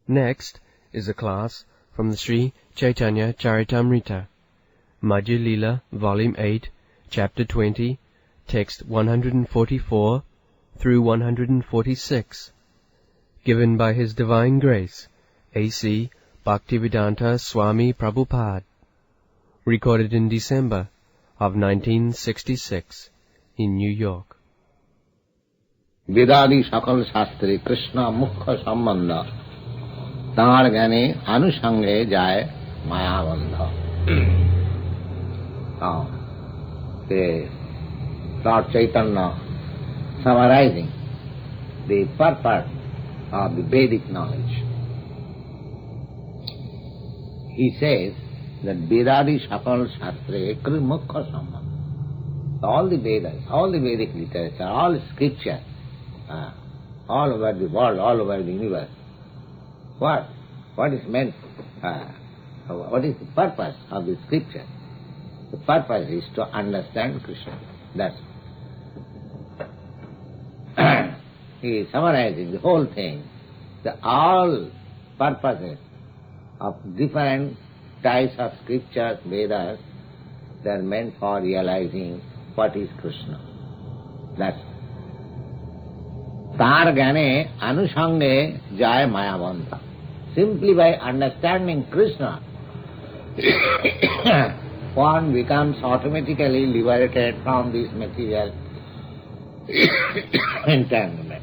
Next is a class from the Śrī Caitanya-caritāmṛta Madhya-līlā, Volume 8, Chapter 20, Text 144 through 146, given by His Divine Grace, A.C. Bhaktivedanta Swami Prabhupada, recorded in December of 1966 in New York. वेदादि सकल शास्त्रे कृष्ण मुख्य संबंध तार ज्ञाने अनुसंगे जाए मायाबंध. Lord Chaitanya summarizing the purpose of the Vedic knowledge. He says that Vedadi Sakal Shastre Mukha Sambandha. All the Vedas, all the Vedic literature, all scripture, all over the world, all over the universe. What is meant? What is the purpose of the scripture? The purpose is to understand Krishna. That's he is summarizing the whole thing. The all purposes of different types of scriptures, Vedas, they are meant for realizing what is Krishna. That's Tar Gyane Anusange Jaya Mayabandha. Simply by understanding Krishna, one becomes automatically liberated from this material entanglement.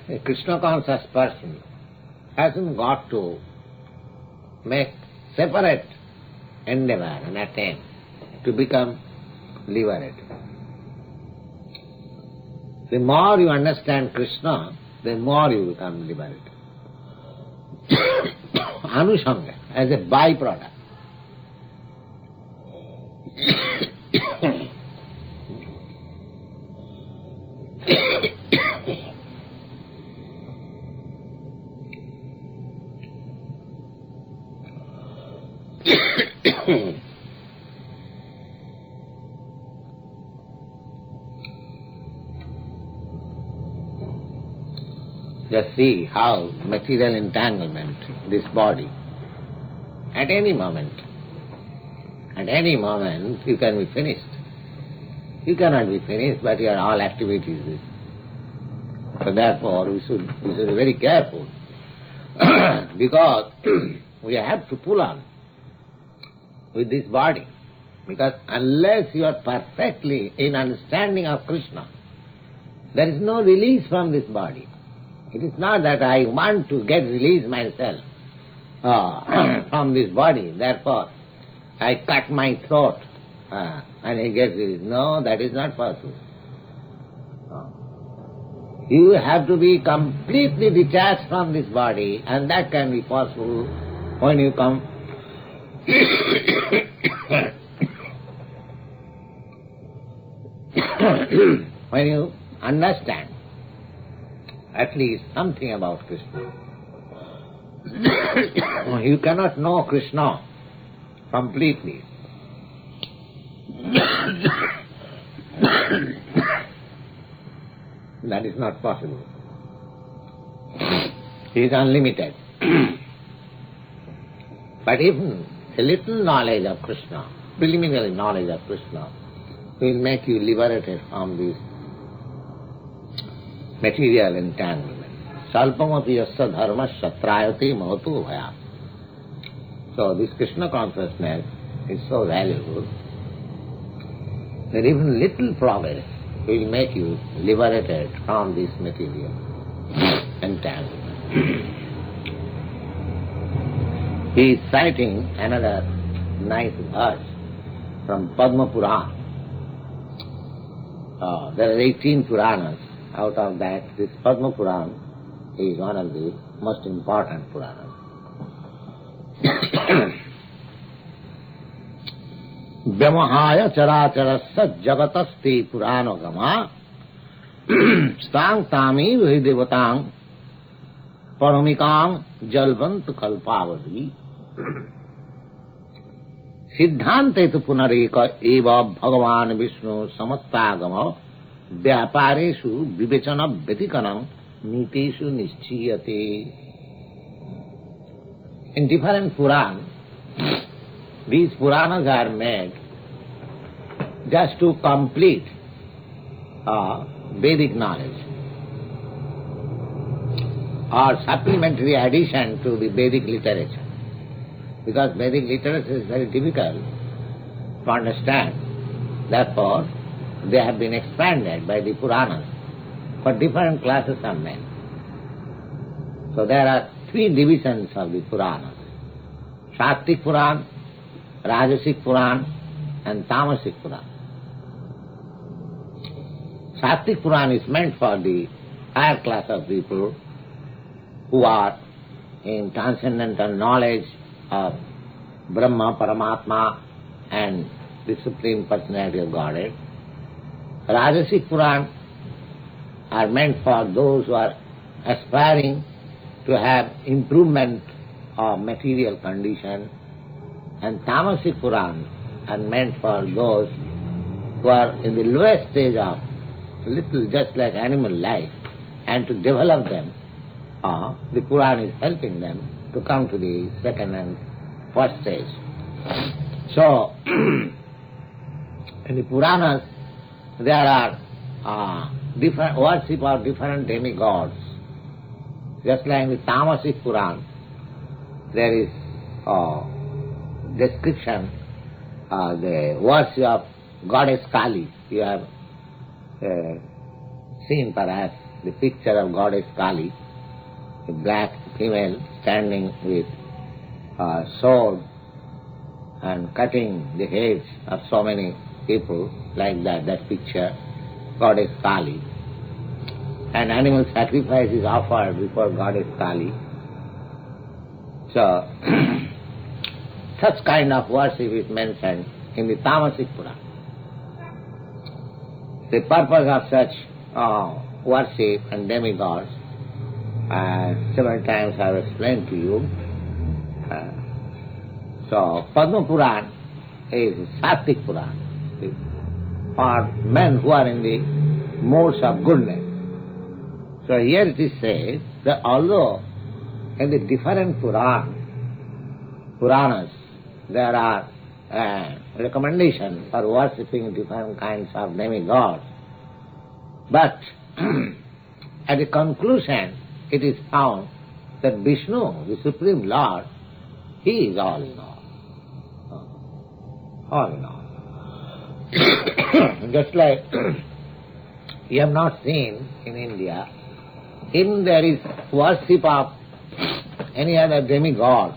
A Krishna conscious person hasn't got to make separate endeavor and attempt to become liberated. The more you understand Krishna, the more you become liberated. Anusanga, as a byproduct. Just see how material entanglement, this body, at any moment you can be finished. You cannot be finished, but your all activities is. So therefore we should be very careful because we have to pull on with this body, because unless you are perfectly in understanding of Krishna, there is no release from this body. It is not that I want to get released myself from this body, therefore I cut my throat and I get released. No, that is not possible. You have to be completely detached from this body, and that can be possible when you come when you understand at least something about Krishna. You cannot know Krishna completely. That is not possible. He is unlimited. But even a little knowledge of Krishna, preliminary knowledge of Krishna, will make you liberated from this material entanglement. Salpamapi yasya dharmasya trayate mahatu bhaya. So this Krishna consciousness is so valuable that even little progress will make you liberated from this material entanglement. He is citing another nice verse from Padma Purana. There are 18 Puranas. Out of that, this Padma Purana is one of the most important Puranas. Vyamahaya characharasya jagatasti puranagama stang tami videvatang paramikam jalvant kalpavadi. सिद्धांते तो पुनरेक एव भगवान विष्णु समस्तागम व्यापारेषु विवेचन व्यतिकरण नीतेषु निश्चीयते. In different Puranas, these Puranas are made just to complete Vedic knowledge or supplementary addition to the Vedic literature. Because Vedic literature is very difficult to understand. Therefore, they have been expanded by the Puranas for different classes of men. So there are three divisions of the Puranas: Sattvic Purana, Rajasic Purana and Tamasic Purana. Sattvic Purana is meant for the higher class of people who are in transcendental knowledge of Brahma, Paramatma and the Supreme Personality of Godhead. Rajasic Purana are meant for those who are aspiring to have improvement of material condition, and Tamasic Purana are meant for those who are in the lowest stage of little just like animal life, and to develop them, the Purana is helping them to come to the second and first stage. So, in the Puranas, there are different worship of different demigods. Just like in the Tamasic Purana, there is description of the worship of goddess Kali. You have seen perhaps the picture of goddess Kali, a black female standing with a sword and cutting the heads of so many people, like that picture, goddess Kali. And animal sacrifice is offered before goddess Kali. So, such kind of worship is mentioned in the Tamasic Purana. The purpose of such worship and demigods, several times I have explained to you. So, Padma Purana is Sattvic Purana, for men who are in the modes of goodness. So here it is said that although in the different Puranas there are recommendations for worshipping different kinds of demigods, but at the conclusion it is found that Vishnu, the Supreme Lord, He is all in all. All in all. Just like you have not seen in India, if there is worship of any other demigod,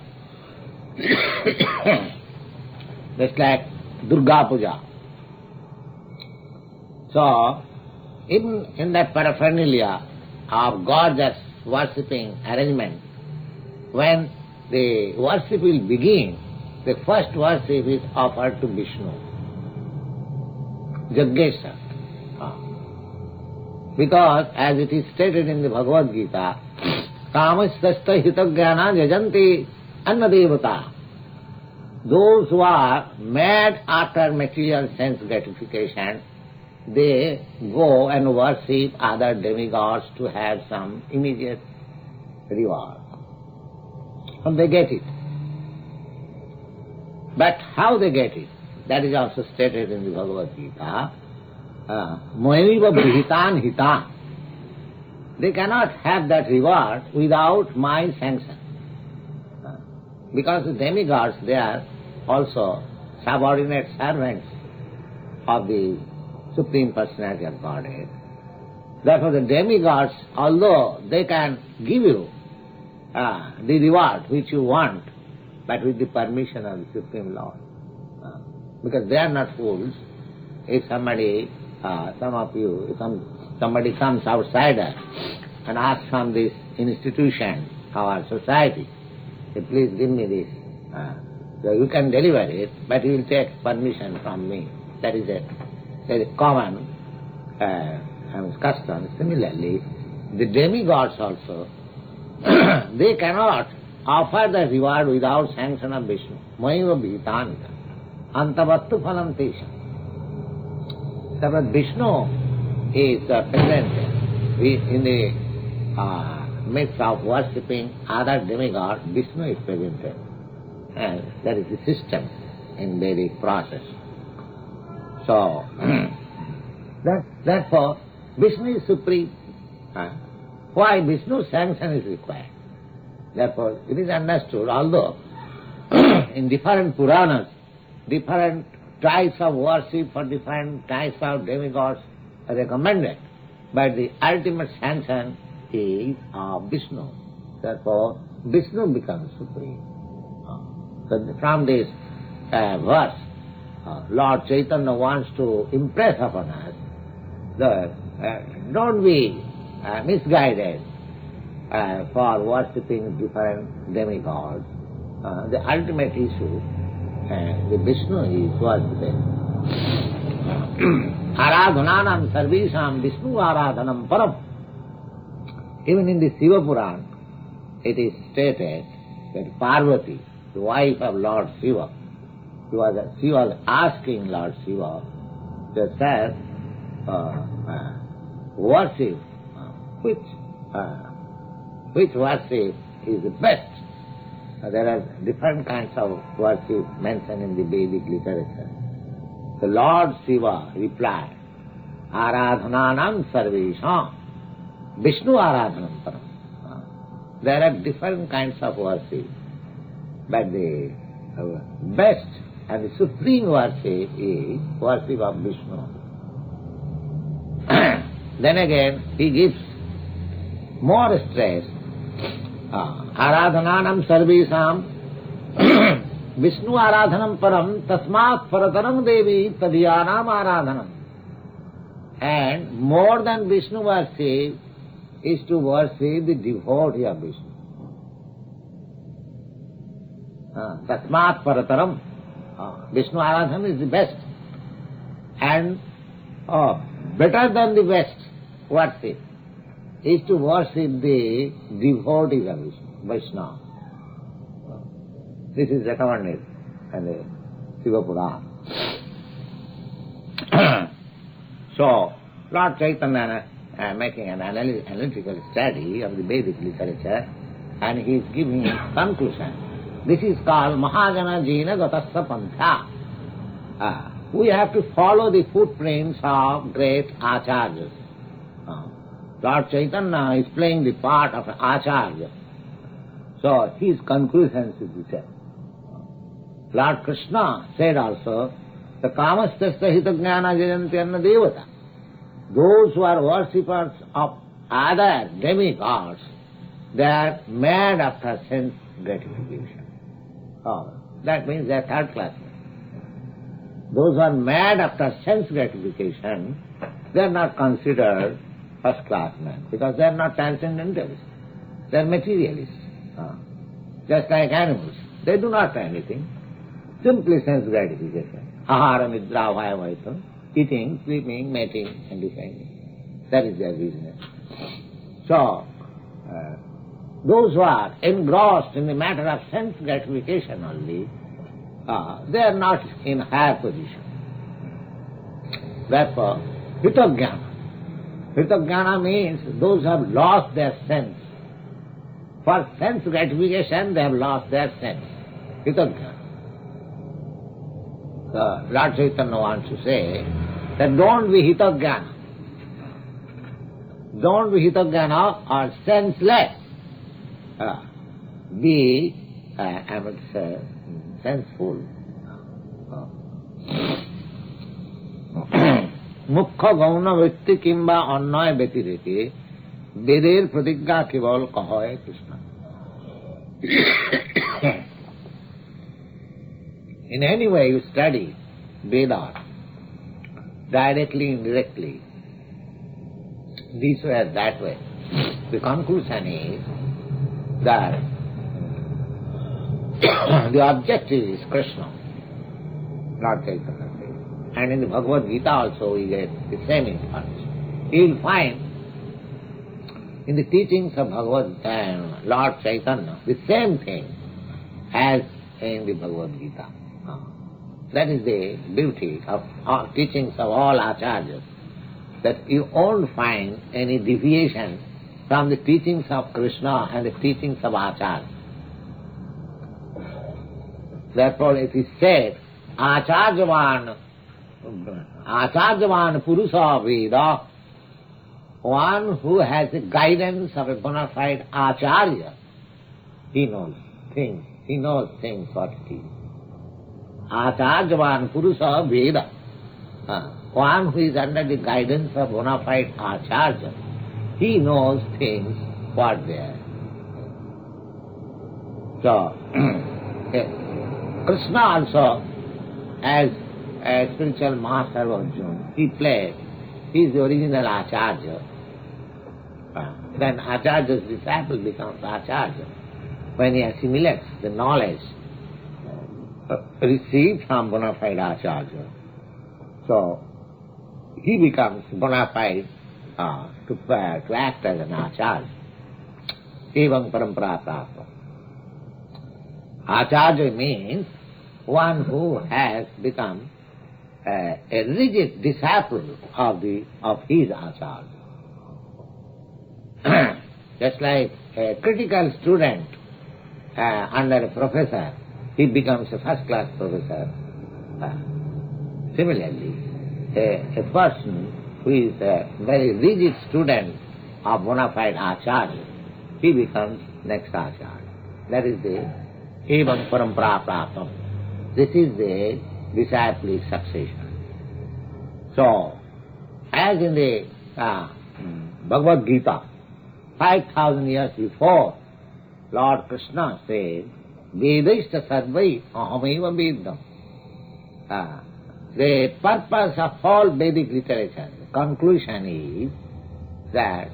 just like Durga Puja. So, even in that paraphernalia of gorgeous worshipping arrangement, when the worship will begin, the first worship is offered to Vishnu, Yajneshwar. Because as it is stated in the Bhagavad Gita, Kamasthasta hitagyana yajanti annadevata. Those who are mad after material sense gratification, they go and worship other demigods to have some immediate reward. And they get it. But how they get it? That is also stated in the Bhagavad Gita. Moeniva brihitan hitan. They cannot have that reward without my sanction. Because the demigods, they are also subordinate servants of the Supreme Personality of Godhead. Therefore the demigods, although they can give you the reward which you want, but with the permission of the Supreme Lord. Because they are not fools. If somebody, some of you, if somebody comes outsider and asks from this institution, our society, say, please give me this. So you can deliver it, but you will take permission from me. That is a common custom. Similarly, the demigods also, they cannot offer the reward without sanction of Vishnu. Moiva bhitanita. antavattu phalam tesha. But Vishnu is present in the midst of worshipping other demigods. Vishnu is present. And that is the system in Vedic process. So, therefore, Vishnu is supreme. Why Vishnu's sanction is required? Therefore, it is understood, although in different Puranas, different types of worship for different types of demigods are recommended, but the ultimate sanction is of Vishnu. Therefore, Vishnu becomes supreme. So from this verse, Lord Chaitanya wants to impress upon us that don't be misguided for worshipping different demigods. The ultimate issue, the Vishnu is worshipped. Aradhananam sarvisham Vishnu aradhanam param. Even in the Shiva Purana, it is stated that Parvati, the wife of Lord Shiva, she was asking Lord Shiva, she said, worship, which worship is the best? There are different kinds of worship mentioned in the Vedic literature. The Lord Shiva replied, Aradhananam sarvesham Vishnu aradhanam param. There are different kinds of worship, but the best and the supreme worship is worship of Vishnu. Then again, he gives more stress. Aradhananam sarvesham Vishnu aradhanam param tasmat parataram devi tadyanam aradhanam. And more than Vishnu worship is to worship the devotee of Vishnu. Tasmat parataram. Vishnu aradhanam is the best. And better than the best worship is to worship the devotees of Vishnu. This is recommended in the Shiva Purana. So, Lord Chaitanya making an analytical study of the Vedic literature, and he is giving a conclusion. This is called Mahajana Jina Gatasya Pantha. We have to follow the footprints of great Acharyas. Lord Chaitanya is playing the part of an Acharya. So his conclusions is the same. Lord Krishna said also, the kamastasya hitagnyana jayantyana devata. Those who are worshippers of other demigods, they are mad after sense gratification. That means they are third class men. Those who are mad after sense gratification, they are not considered first class men, because they are not transcendentalists. They are materialists. Just like animals. They do not do anything. Simply sense gratification. Ahara nidra bhayavaitam. Eating, sleeping, mating, and defending. That is their business. So, those who are engrossed in the matter of sense gratification only, they are not in higher position. Therefore, hitagnyana. Hitagnyana means those who have lost their sense. For sense gratification, they have lost their sense. Hitagnyana. So, Lord Chaitanya wants to say that don't be hitagnyana. Don't be hitagnyana or senseless. Be, I would say, senseful. Mukha gauna vritti kimba annaya betireke Veder pratigya keval kahoy Krishna. In any way you study Vedas, directly, indirectly, this way or that way, the conclusion is that the objective is Krishna, not Chaitanya. And in the Bhagavad Gita also we get the same information. You will find in the teachings of Bhagavad Lord Chaitanya the same thing as in the Bhagavad Gita. That is the beauty of teachings of all acharyas, that you won't find any deviation from the teachings of Krishna and the teachings of Acharya. Therefore it is said, Acharyavan Purusa Veda, one who has the guidance of a bona fide Acharya, he knows things what it is. Acharyavan Purusa Veda, one who is under the guidance of bona fide Acharya, he knows things what they are. So, Krishna also, as a spiritual master of Arjuna, he played, he is the original Acharya. Then Acharya's disciple becomes Acharya when he assimilates the knowledge received from bona fide Acharya. So, he becomes bona fide to act as an Acharya. iandKṛṣṇa Madhya-līlā. Acharya means one who has become a rigid disciple of his Acharya. Just like a critical student under a professor, he becomes a first-class professor. Similarly, a person who is a very rigid student of bona fide Acharya, he becomes next Acharya. That is the iandKṛṣṇa. This is the disciplic succession. So, as in the Bhagavad Gita, 5,000 years before, Lord Krishna said, Vedas sarvai ahameva vedam. The purpose of all Vedic literature, the conclusion is that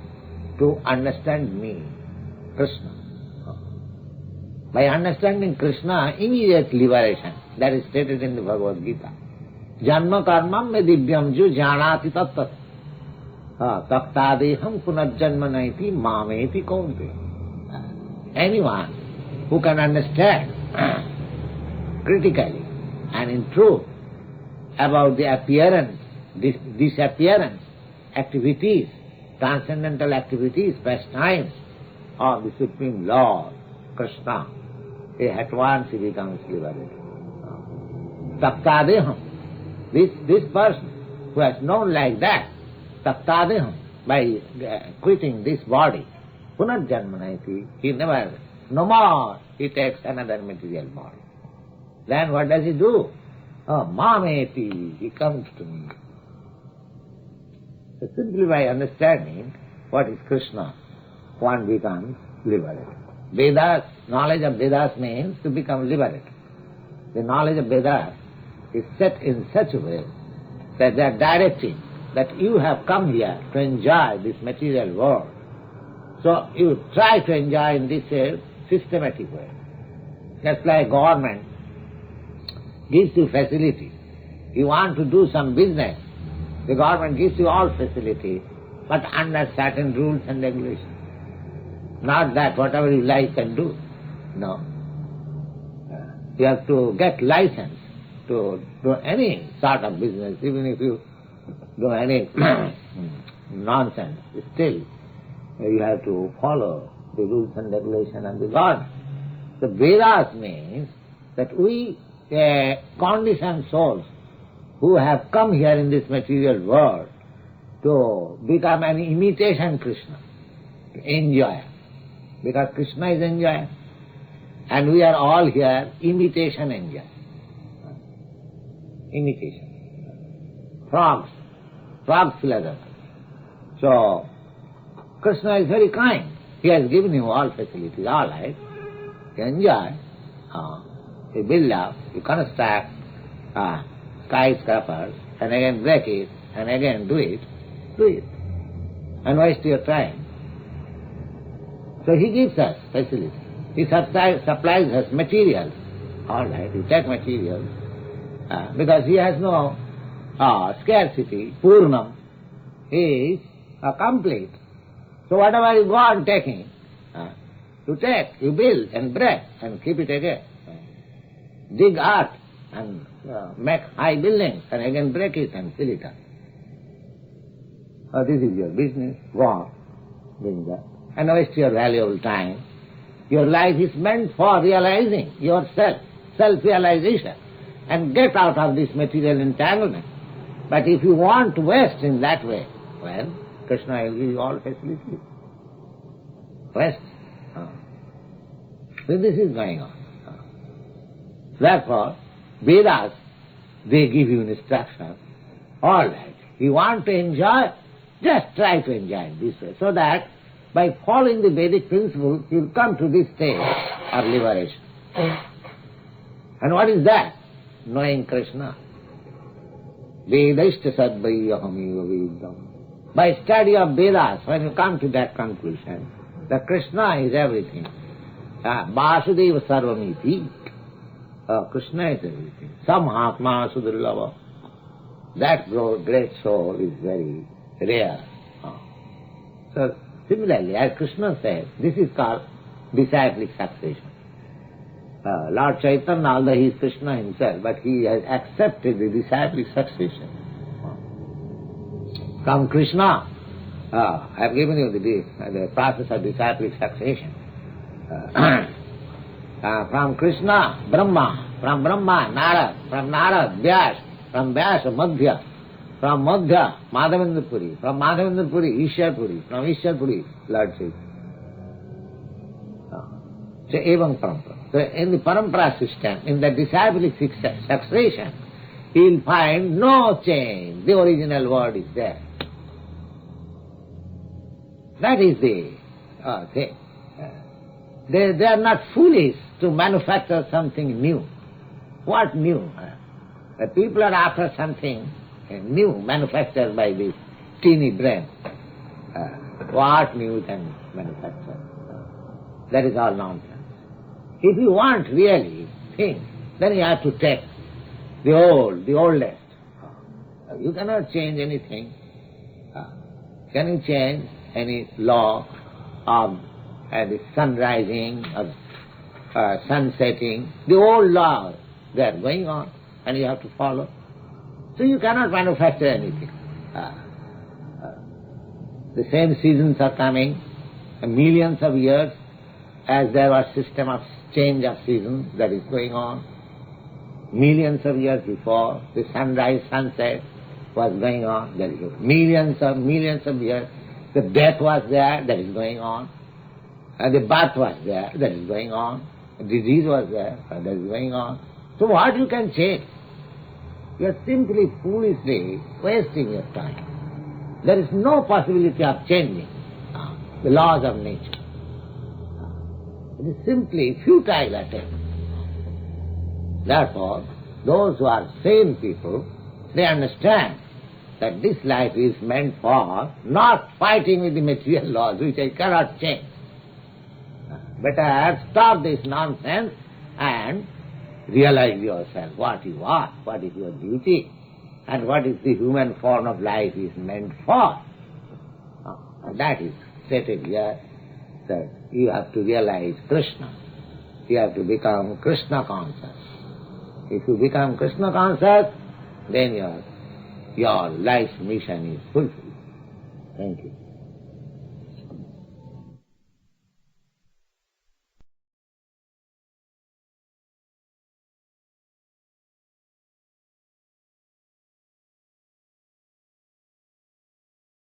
to understand me, Krishna. By understanding Krishna, immediate liberation. That is stated in the Bhagavad Gita. Janma karmam me divyam ju janati tattat. Taktadeham punarjanma naiti mameti kaunte. Anyone who can understand critically and in truth about the appearance, disappearance, activities, transcendental activities, pastimes of the Supreme Lord, Krishna, at once he becomes liberated. Taktadeham, this person who has known like that, taktadeham, by quitting this body, punarjanmanaiti, he never, no more, he takes another material body. Then what does he do? Mameti, he comes to me. So simply by understanding what is Krishna, one becomes liberated. Vedas, knowledge of Vedas means to become liberated. The knowledge of Vedas is set in such a way that they are directing that you have come here to enjoy this material world. So you try to enjoy in this systematic way. Just like government gives you facility. You want to do some business, the government gives you all facility, but under certain rules and regulations. Not that whatever you like can do. No. You have to get license to do any sort of business, even if you do any nonsense. Still, you have to follow the rules and regulations of the government. The Vedas means that we, conditioned souls, who have come here in this material world to become an imitation Krishna, to enjoy. Because Krishna is enjoyer, and we are all here imitation enjoy. Imitation. Frogs philosopher. So, Krishna is very kind. He has given you all facilities, all right. You enjoy. You build up, you construct skyscrapers, and again break it, and again do it. And waste your time. So he gives us facilities. He supplies us materials. All right, you take materials, because he has no scarcity. Purnam is complete. So whatever you go on taking, you take, you build and break and keep it again. Dig earth and make high buildings and again break it and fill it up. This is your business. Go on doing that. And waste your valuable time. Your life is meant for realizing yourself, self-realization, and get out of this material entanglement. But if you want to waste in that way, well, Krishna will give you all facilities. Waste. So this is going on. Therefore, Vedas, they give you instruction. All right, you want to enjoy, just try to enjoy it this way, so that by following the Vedic principles, you'll come to this stage of liberation. And what is that? Knowing Krishna. Vedashta sadvaiyahamiva vedam. By study of Vedas, when you come to that conclusion, that Krishna is everything. Vasudeva sarvamiti. Krishna is everything. Samhatma sudurlava. That great soul is very rare. So, similarly, as Krishna said, this is called disciplic succession. Lord Chaitanya, although he is Krishna himself, but he has accepted the disciplic succession. From Krishna, I have given you the process of disciplic succession. From Krishna, Brahma, from Brahma, Narad, from Narad, Vyas, from Vyas, Madhya, from Madhya, Madhavendra Puri, from Madhavendra Puri, Ishwar Puri, from Ishwar Puri, Lord Chaitanya. So, evam parampara. So, in the parampara system, in the disciplic succession, he will find no change. The original word is there. That is the thing. They are not foolish to manufacture something new. What new? The people are after something new manufactured by this teeny brain. What new can manufacture? That is all nonsense. If you want really things, then you have to take the oldest. You cannot change anything. Can you change any law of the sun rising, of sun setting? The old laws, they are going on and you have to follow. So you cannot manufacture anything. The same seasons are coming, millions of years, as there was system of change of seasons that is going on. Millions of years before, the sunrise, sunset was going on. There is millions of years. The death was there, that is going on. And the birth was there, that is going on. The disease was there, that is going on. So what you can change? You are simply foolishly wasting your time. There is no possibility of changing the laws of nature. It is simply futile attempt. Therefore, those who are sane people, they understand that this life is meant for not fighting with the material laws, which I cannot change. Better stop this nonsense and realize yourself what you are, what is your duty, and what is the human form of life is meant for. And that is stated here, that you have to realize Krishna. You have to become Krishna conscious. If you become Krishna conscious, then your life's mission is fulfilled. Thank you.